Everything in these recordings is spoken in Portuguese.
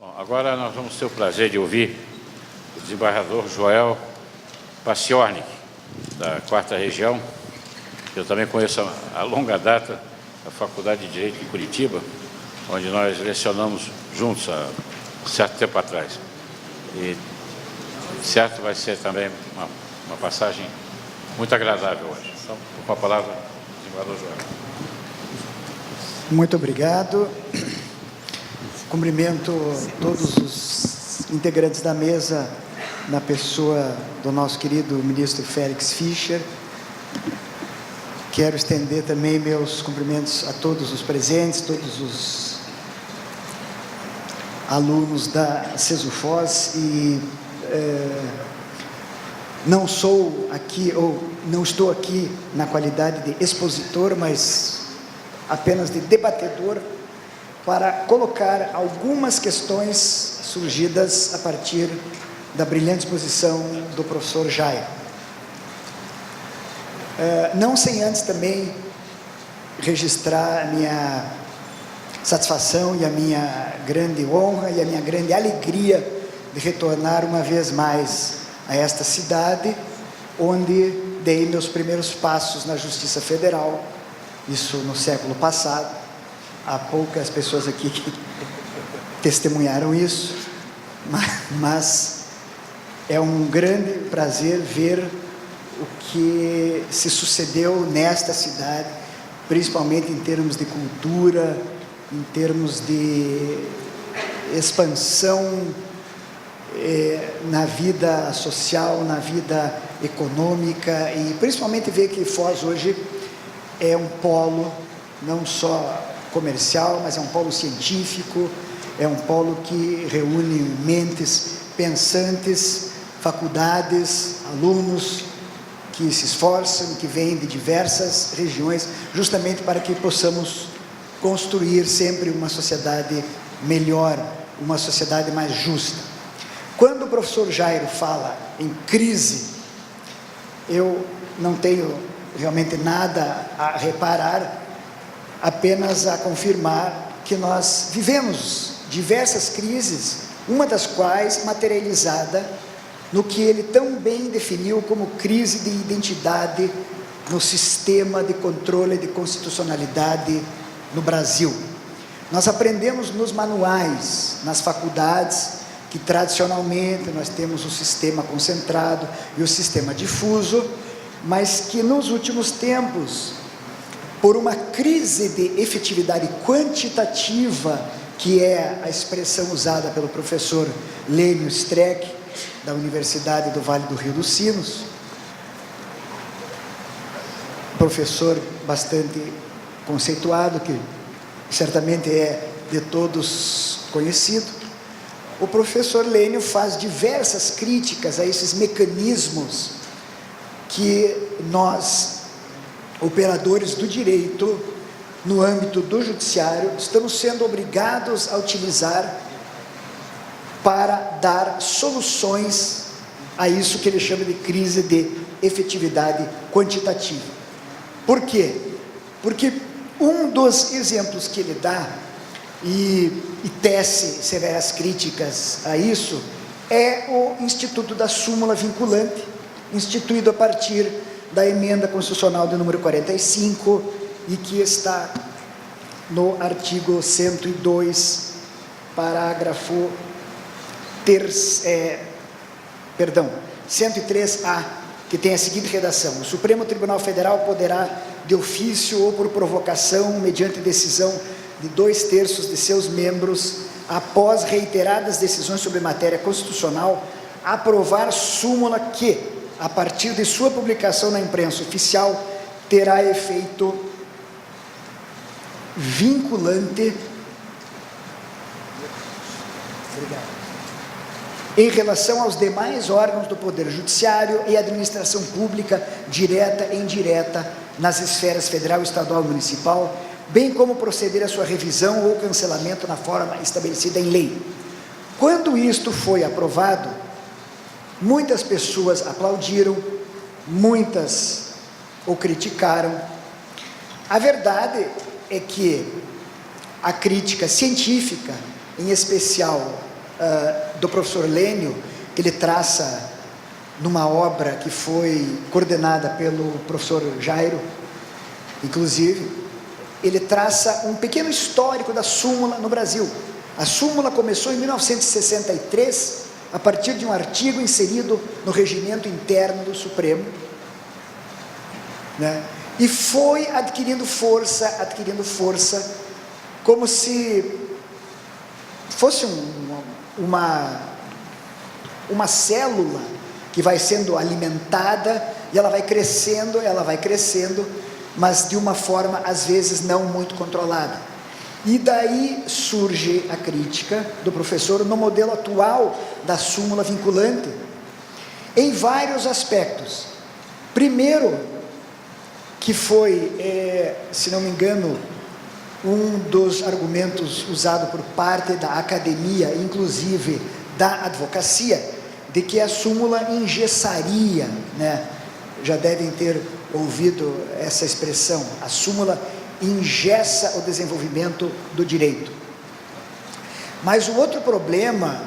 Bom, agora nós vamos ter o prazer de ouvir o desembargador Joel Paciornik, da 4ª Região. Eu também conheço a longa data da Faculdade de Direito de Curitiba, onde nós lecionamos juntos há certo tempo atrás. E, certo, vai ser também uma passagem muito agradável hoje. Então, com a palavra, desembargador Joel. Muito obrigado. Cumprimento todos os integrantes da mesa, na pessoa do nosso querido ministro Félix Fischer. Quero estender também meus cumprimentos a todos os presentes, todos os alunos da CESUFOS e não sou aqui, ou não estou aqui na qualidade de expositor, mas apenas de debatedor, para colocar algumas questões surgidas a partir da brilhante exposição do professor Jair. Não sem antes também registrar a minha satisfação e a minha grande honra e a minha grande alegria de retornar uma vez mais a esta cidade, onde dei meus primeiros passos na Justiça Federal, isso no século passado. Há poucas pessoas aqui que testemunharam isso, mas é um grande prazer ver o que se sucedeu nesta cidade, principalmente em termos de cultura, em termos de expansão na vida social, na vida econômica, e principalmente ver que Foz hoje é um polo não só comercial, mas é um polo científico, é um polo que reúne mentes pensantes, faculdades, alunos que se esforçam, que vêm de diversas regiões, justamente para que possamos construir sempre uma sociedade melhor, uma sociedade mais justa. Quando o professor Jairo fala em crise, eu não tenho realmente nada a reparar, apenas a confirmar que nós vivemos diversas crises, uma das quais materializada no que ele tão bem definiu como crise de identidade no sistema de controle de constitucionalidade no Brasil. Nós aprendemos nos manuais, nas faculdades, que tradicionalmente nós temos o sistema concentrado e o sistema difuso, mas que nos últimos tempos, por uma crise de efetividade quantitativa, que é a expressão usada pelo professor Lênio Streck, da Universidade do Vale do Rio dos Sinos, professor bastante conceituado, que certamente é de todos conhecido. O professor Lênio faz diversas críticas a esses mecanismos que nós, operadores do direito, no âmbito do judiciário, estamos sendo obrigados a utilizar para dar soluções a isso que ele chama de crise de efetividade quantitativa. Por quê? Porque um dos exemplos que ele dá, e tece severas críticas a isso, é o Instituto da Súmula Vinculante, instituído a partir da emenda constitucional de número 45, e que está no artigo 102, parágrafo 103A, que tem a seguinte redação: o Supremo Tribunal Federal poderá, de ofício ou por provocação, mediante decisão de 2/3 de seus membros, após reiteradas decisões sobre matéria constitucional, aprovar súmula que, a partir de sua publicação na imprensa oficial, terá efeito vinculante em relação aos demais órgãos do Poder Judiciário e administração pública, direta e indireta, nas esferas federal, estadual e municipal, bem como proceder à sua revisão ou cancelamento na forma estabelecida em lei. Quando isto foi aprovado, muitas pessoas aplaudiram, muitas o criticaram. A verdade é que a crítica científica, em especial do professor Lênio, ele traça numa obra que foi coordenada pelo professor Jairo, inclusive, ele traça um pequeno histórico da súmula no Brasil. A súmula começou em 1963, a partir de um artigo inserido no regimento interno do Supremo, né? E foi adquirindo força, como se fosse uma célula que vai sendo alimentada, e ela vai crescendo, mas de uma forma, às vezes, não muito controlada. E daí surge a crítica do professor no modelo atual da súmula vinculante, em vários aspectos. Primeiro, que foi, se não me engano, um dos argumentos usado por parte da academia, inclusive da advocacia, de que a súmula engessaria, né? Já devem ter ouvido essa expressão, a súmula engessa o desenvolvimento do direito. Mas o outro problema,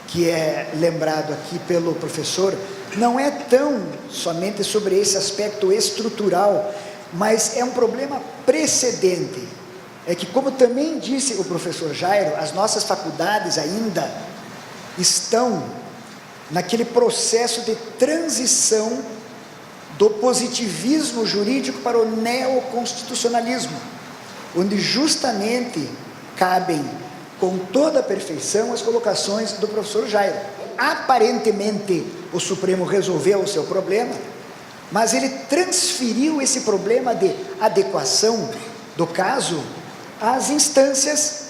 que é lembrado aqui pelo professor, não é tão somente sobre esse aspecto estrutural, mas é um problema precedente. É que, como também disse o professor Jairo, as nossas faculdades ainda estão naquele processo de transição do positivismo jurídico para o neoconstitucionalismo, onde justamente cabem com toda a perfeição as colocações do professor Jairo. Aparentemente o Supremo resolveu o seu problema, mas ele transferiu esse problema de adequação do caso às instâncias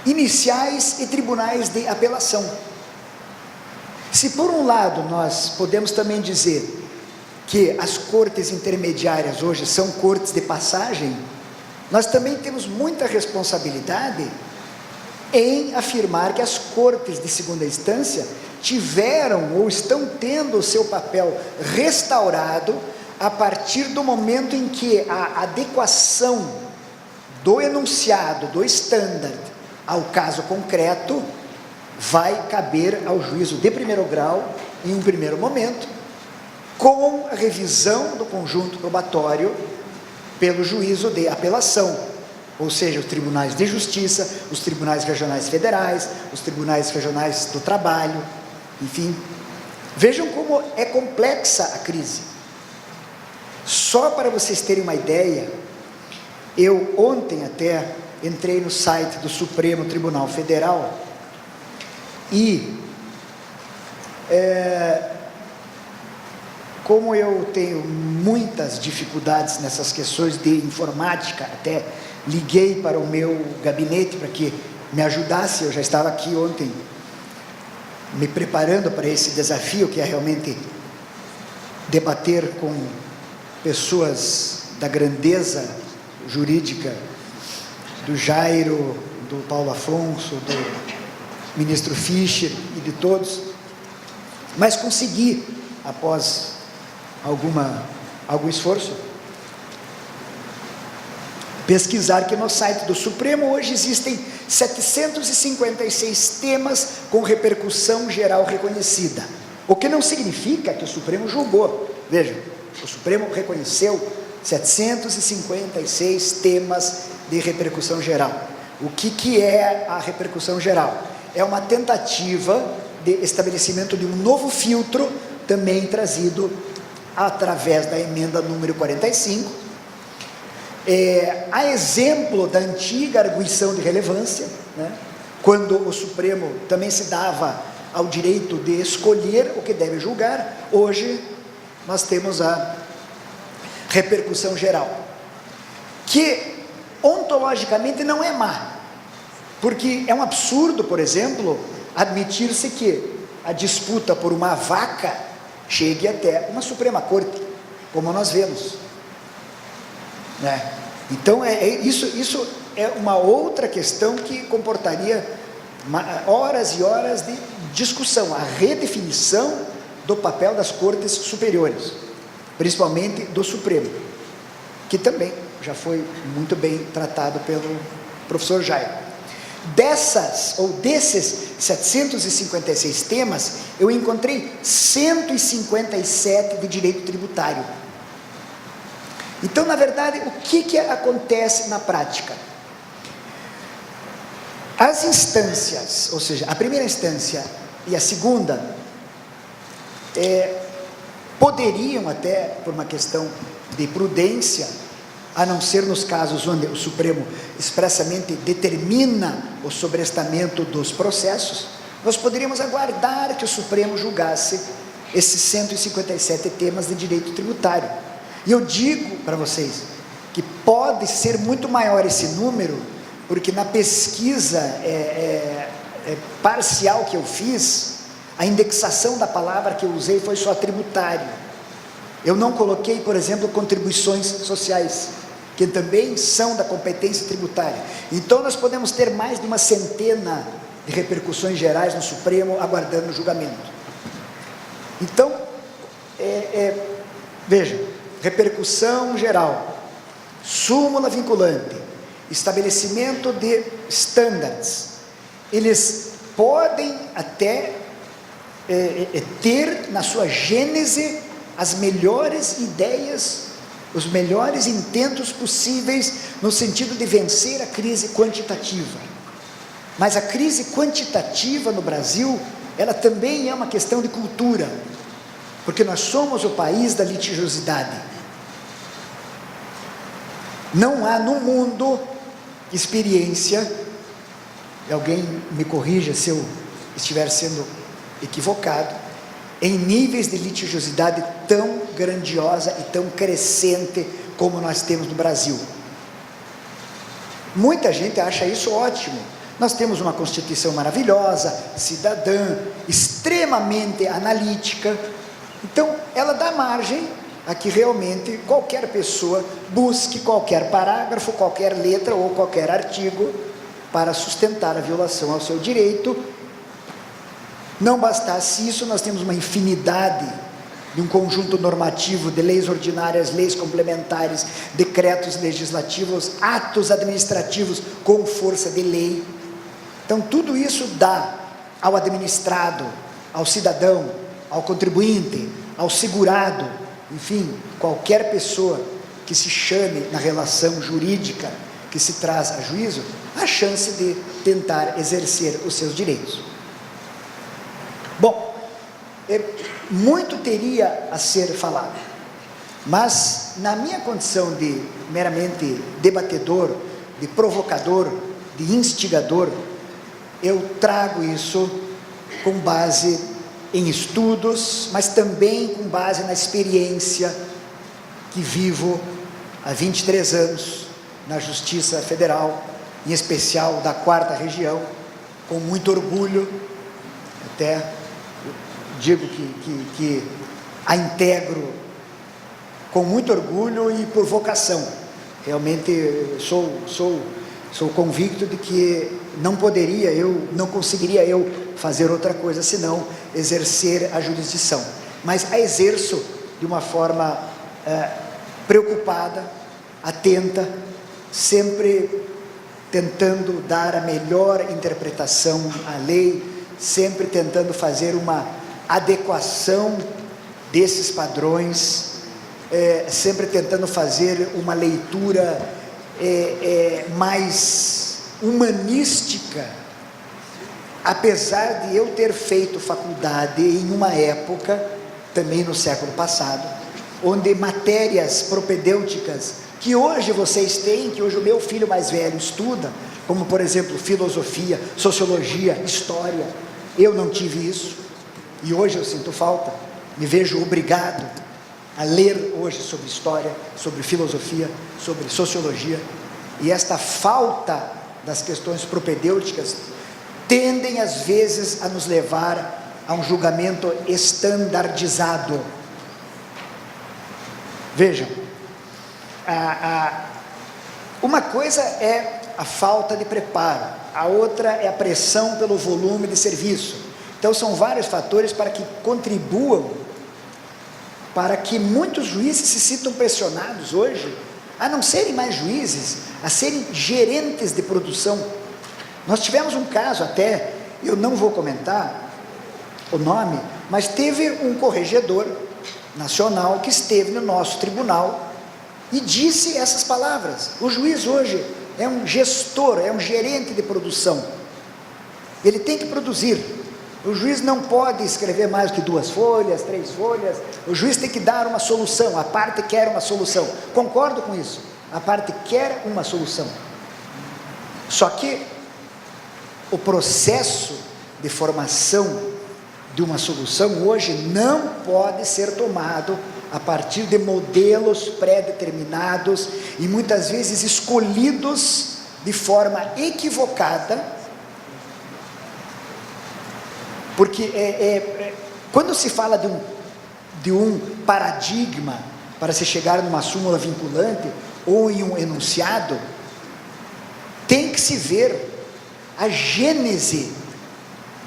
iniciais e tribunais de apelação. Se por um lado nós podemos também dizer que as cortes intermediárias hoje são cortes de passagem, nós também temos muita responsabilidade em afirmar que as cortes de segunda instância tiveram ou estão tendo o seu papel restaurado a partir do momento em que a adequação do enunciado, do standard, ao caso concreto, vai caber ao juízo de primeiro grau, em um primeiro momento, com a revisão do conjunto probatório pelo juízo de apelação, ou seja, os tribunais de justiça, os tribunais regionais federais, os tribunais regionais do trabalho, enfim. Vejam como é complexa a crise. Só para vocês terem uma ideia, eu ontem até entrei no site do Supremo Tribunal Federal e como eu tenho muitas dificuldades nessas questões de informática, até liguei para o meu gabinete para que me ajudasse. Eu já estava aqui ontem me preparando para esse desafio, que é realmente debater com pessoas da grandeza jurídica, do Jairo, do Paulo Afonso, do ministro Fischer e de todos, mas consegui, após algum esforço, pesquisar que no site do Supremo hoje existem 756 temas com repercussão geral reconhecida, o que não significa que o Supremo julgou. Vejam, o Supremo reconheceu 756 temas de repercussão geral. O que é a repercussão geral? É uma tentativa de estabelecimento de um novo filtro, também trazido através da emenda número 45, a exemplo da antiga arguição de relevância, né, quando o Supremo também se dava ao direito de escolher o que deve julgar. Hoje nós temos a repercussão geral, que ontologicamente não é má, porque é um absurdo, por exemplo, admitir-se que a disputa por uma vaca chegue até uma Suprema Corte, como nós vemos, né? Então isso é uma outra questão que comportaria horas e horas de discussão, a redefinição do papel das cortes superiores, principalmente do Supremo, que também já foi muito bem tratado pelo professor Jairo. Desses 756 temas, eu encontrei 157 de direito tributário. Então, na verdade, o que acontece na prática? As instâncias, ou seja, a primeira instância e a segunda, poderiam até, por uma questão de prudência, a não ser nos casos onde o Supremo expressamente determina o sobrestamento dos processos, nós poderíamos aguardar que o Supremo julgasse esses 157 temas de direito tributário. E eu digo para vocês que pode ser muito maior esse número, porque na pesquisa parcial que eu fiz, a indexação da palavra que eu usei foi só tributário. Eu não coloquei, por exemplo, contribuições sociais, que também são da competência tributária. Então nós podemos ter mais de uma centena de repercussões gerais no Supremo aguardando o julgamento. Então, veja, repercussão geral, súmula vinculante, estabelecimento de estándares, eles podem até ter na sua gênese as melhores ideias, os melhores intentos possíveis no sentido de vencer a crise quantitativa. Mas a crise quantitativa no Brasil, ela também é uma questão de cultura, porque nós somos o país da litigiosidade. Não há no mundo experiência, e alguém me corrija se eu estiver sendo equivocado, em níveis de litigiosidade tão grandiosa e tão crescente como nós temos no Brasil. Muita gente acha isso ótimo. Nós temos uma Constituição maravilhosa, cidadã, extremamente analítica. Então, ela dá margem a que realmente qualquer pessoa busque qualquer parágrafo, qualquer letra ou qualquer artigo para sustentar a violação ao seu direito. Não bastasse isso, nós temos uma infinidade de um conjunto normativo de leis ordinárias, leis complementares, decretos legislativos, atos administrativos com força de lei. Então, tudo isso dá ao administrado, ao cidadão, ao contribuinte, ao segurado, enfim, qualquer pessoa que se chame na relação jurídica que se traz a juízo, a chance de tentar exercer os seus direitos. Bom, muito teria a ser falado, mas na minha condição de meramente debatedor, de provocador, de instigador, eu trago isso com base em estudos, mas também com base na experiência que vivo há 23 anos na Justiça Federal, em especial da 4ª Região, com muito orgulho, até digo que a integro com muito orgulho e por vocação. Realmente sou convicto de que não conseguiria eu fazer outra coisa senão exercer a jurisdição, mas a exerço de uma forma preocupada, atenta, sempre tentando dar a melhor interpretação à lei, sempre tentando fazer uma adequação desses padrões, sempre tentando fazer uma leitura mais humanística, apesar de eu ter feito faculdade em uma época, também no século passado, onde matérias propedêuticas que hoje vocês têm, que hoje o meu filho mais velho estuda, como por exemplo filosofia, sociologia, história, eu não tive isso, e hoje eu sinto falta, me vejo obrigado a ler hoje sobre história, sobre filosofia, sobre sociologia, e esta falta das questões propedêuticas tendem às vezes a nos levar a um julgamento estandardizado. Vejam, uma coisa é a falta de preparo, a outra é a pressão pelo volume de serviço. Então são vários fatores para que contribuam para que muitos juízes se sintam pressionados hoje a não serem mais juízes, a serem gerentes de produção. Nós tivemos um caso até, eu não vou comentar o nome, mas teve um corregedor nacional que esteve no nosso tribunal e disse essas palavras. O juiz hoje é um gestor, é um gerente de produção. Ele tem que produzir. O juiz não pode escrever mais do que 2 folhas, 3 folhas. O juiz tem que dar uma solução. A parte quer uma solução. Concordo com isso. A parte quer uma solução. Só que o processo de formação de uma solução hoje não pode ser tomado a partir de modelos pré-determinados e muitas vezes escolhidos de forma equivocada, porque quando se fala de um paradigma para se chegar numa súmula vinculante ou em um enunciado, tem que se ver a gênese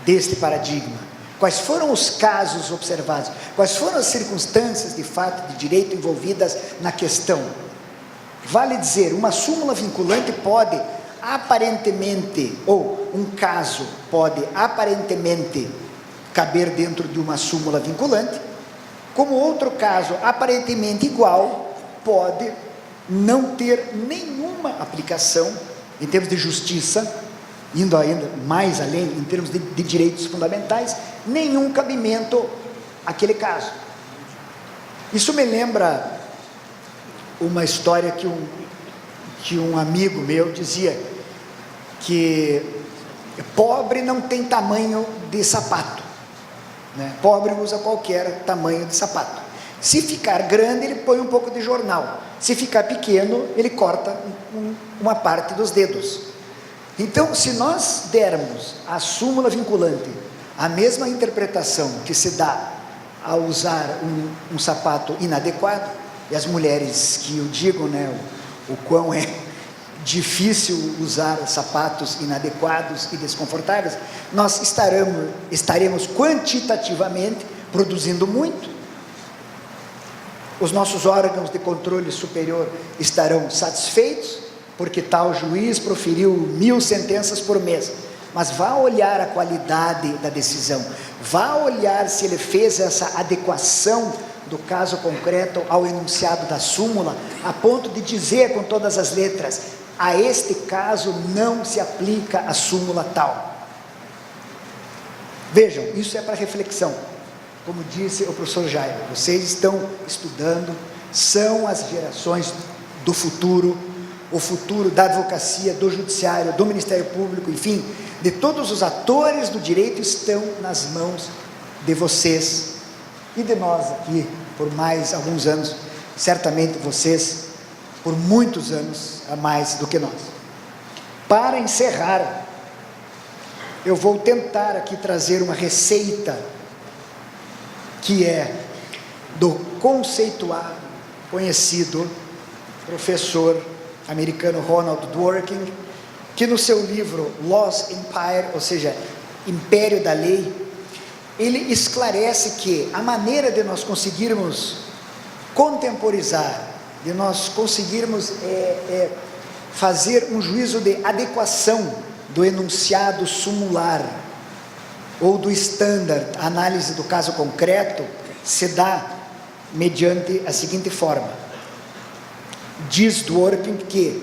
deste paradigma. Quais foram os casos observados? Quais foram as circunstâncias de fato de direito envolvidas na questão? Vale dizer, uma súmula vinculante pode aparentemente, ou um caso pode aparentemente caber dentro de uma súmula vinculante, como outro caso aparentemente igual pode não ter nenhuma aplicação em termos de justiça, indo ainda mais além em termos de direitos fundamentais, nenhum cabimento àquele caso. Isso me lembra uma história que um amigo meu dizia, que pobre não tem tamanho de sapato, né? Pobre usa qualquer tamanho de sapato. Se ficar grande, ele põe um pouco de jornal. Se ficar pequeno, ele corta uma parte dos dedos. Então, se nós dermos à súmula vinculante a mesma interpretação que se dá ao usar um sapato inadequado, e as mulheres que eu digo, né, o quão é difícil usar sapatos inadequados e desconfortáveis, nós estaremos quantitativamente produzindo muito, os nossos órgãos de controle superior estarão satisfeitos, porque tal juiz proferiu 1000 sentenças por mês, mas vá olhar a qualidade da decisão, vá olhar se ele fez essa adequação do caso concreto ao enunciado da súmula, a ponto de dizer com todas as letras, a este caso não se aplica a súmula tal. Vejam, isso é para reflexão. Como disse o professor Jairo, vocês estão estudando, são as gerações do futuro, o futuro da advocacia, do judiciário, do Ministério Público, enfim, de todos os atores do direito estão nas mãos de vocês e de nós aqui, por mais alguns anos, certamente vocês, por muitos anos a mais do que nós. Para encerrar, eu vou tentar aqui trazer uma receita, que é do conceituado, conhecido, professor americano Ronald Dworkin, que no seu livro Laws Empire, ou seja, Império da Lei, ele esclarece que a maneira de nós conseguirmos contemporizar, de nós conseguirmos fazer um juízo de adequação do enunciado sumular, ou do standard, análise do caso concreto, se dá mediante a seguinte forma. Diz Dworkin que,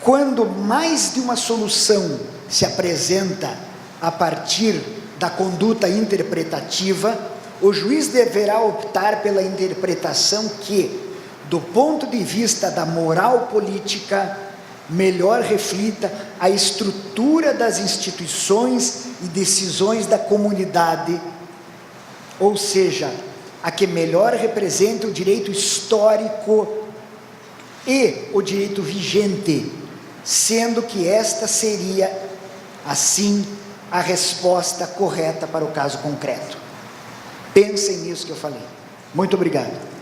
quando mais de uma solução se apresenta a partir da conduta interpretativa, o juiz deverá optar pela interpretação que, do ponto de vista da moral política, melhor reflita a estrutura das instituições e decisões da comunidade, ou seja, a que melhor representa o direito histórico e o direito vigente, sendo que esta seria, assim, a resposta correta para o caso concreto. Pensem nisso que eu falei. Muito obrigado.